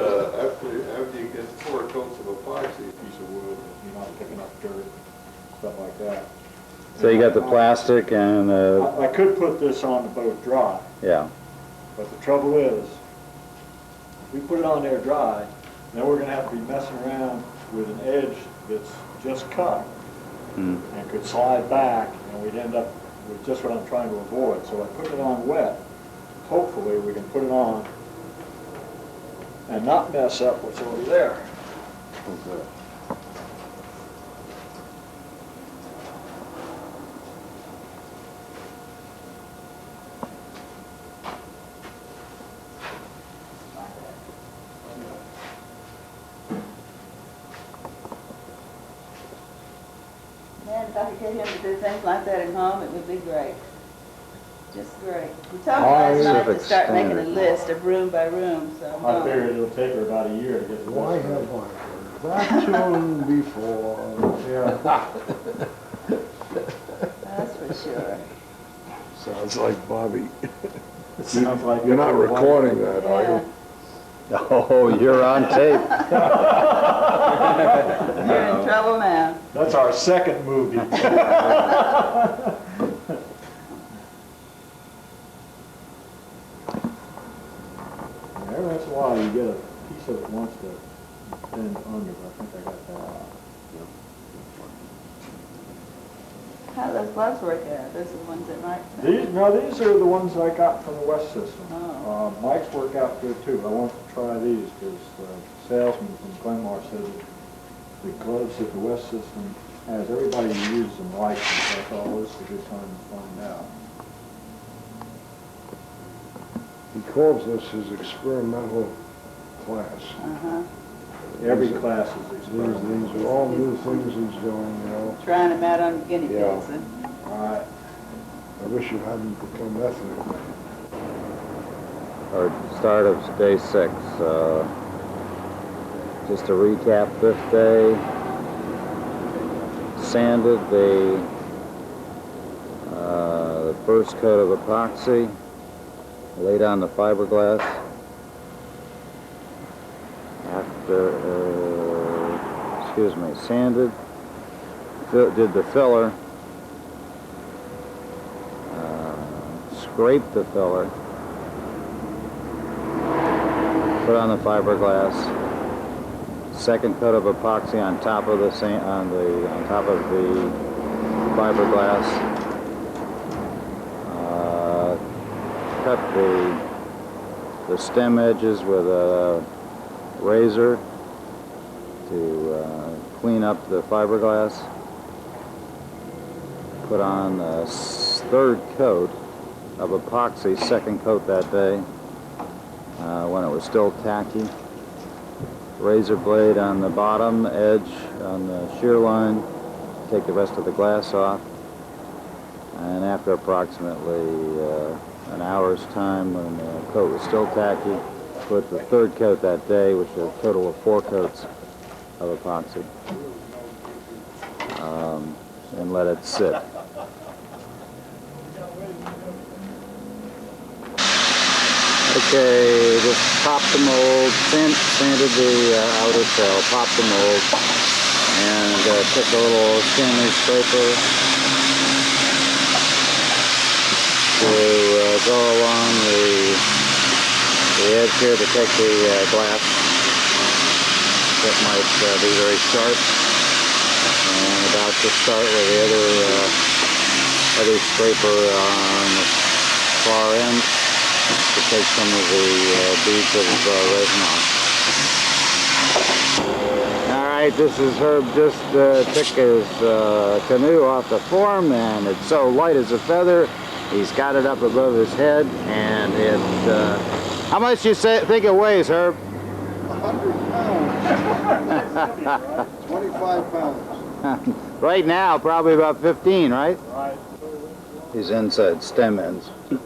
after you get 4 coats of epoxy, piece of wood, you're not picking up dirt, stuff like that. So you got the plastic and, I could put this on the boat dry, yeah. but the trouble is, if we put it on there dry, then we're gonna have to be messing around with an edge that's just cut and could slide back, and we'd end up with just what I'm trying to avoid. So I put it on wet. Hopefully we can put it on and not mess up what's already there. Okay. Man, if I could get him to do things like that at home, it would be great. Just great. We talked last night to start making a list of room by room, so. I figured it'll take her about a year to get the Why list ready. have I heard that tune before? Yeah. That's for sure. Sounds like Bobby. It sounds like You're not recording that, are Yeah. you? Oh, you're on tape. You're in trouble now. That's our second movie. Every once in a while you get a piece of it wants to bend under, but I think I got that out. How do those gloves work out? Those are the ones that Mike sent? These are the ones I got from the West System. Oh. Mike's work out good too. I want to try these because the salesman from Glenmar said that the gloves that the West System has, everybody who uses them likes them. So I thought, well, this is a good time to find out. He calls this his experimental class. Uh-huh. Every class is experimental. These are all new things he's doing, you know. Trying them out on guinea Yeah. pigs. And All right. I wish you hadn't become ethnic. Our start of day 6. Just to recap, 5th day, sanded the first coat of epoxy, laid on the fiberglass. After, sanded, did the filler, scraped the filler, put on the fiberglass, second coat of epoxy on top of the fiberglass, cut the stem edges with a razor to clean up the fiberglass. Put on a third coat of epoxy, second coat that day, when it was still tacky. Razor blade on the bottom edge on the shear line, take the rest of the glass off. And after approximately an hour's time, when the coat was still tacky, put the third coat that day, which is a total of 4 coats of epoxy, and let it sit. Okay, just popped the mold, sanded the outer shell, popped the mold, and took a little Stanley scraper to go along the edge here to take the glass that might be very sharp, and about to start with the other scraper on the far end to take some of the beads of resin off. All right, this is Herb just took his canoe off the form, and it's so light as a feather. He's got it up above his head, and it, how much do you think it weighs, Herb? 100 pounds. 25 pounds. Right now, probably about 15, right? Right. These inside stem ends will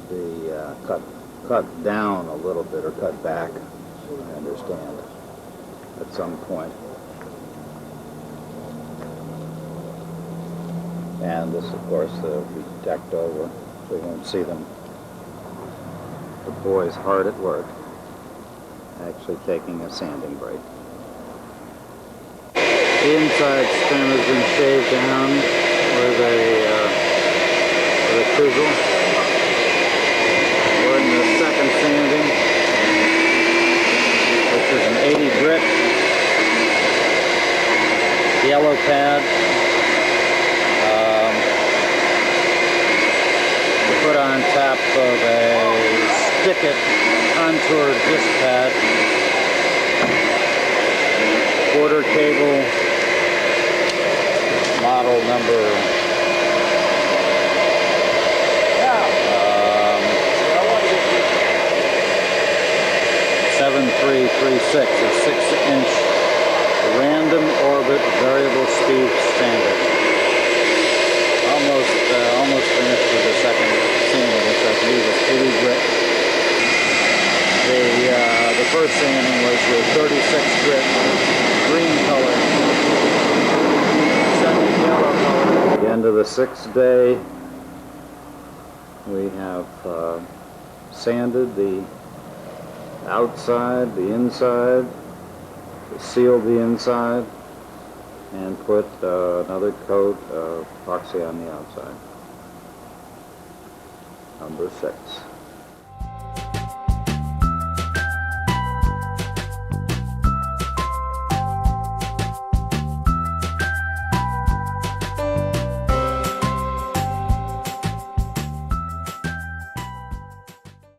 be cut down a little bit or cut back, I understand, at some point. And this, of course, will be decked over, so you won't see them. The boys hard at work. actually taking a sanding break. The inside trim has been shaved down with a chisel. We're in the second sanding, which is an 80 grit yellow pad. Put on top of a Stick-It contour disc pad. Quarter cable model number 7336, a 6-inch random orbit variable speed standard. Almost finished with the second sanding, which I believe is 80 grit. The first sanding was with 36 grit, green color, second yellow color. At the end of the 6th day, we have sanded the outside, the inside, sealed the inside, and put another coat of epoxy on the outside. Number 6.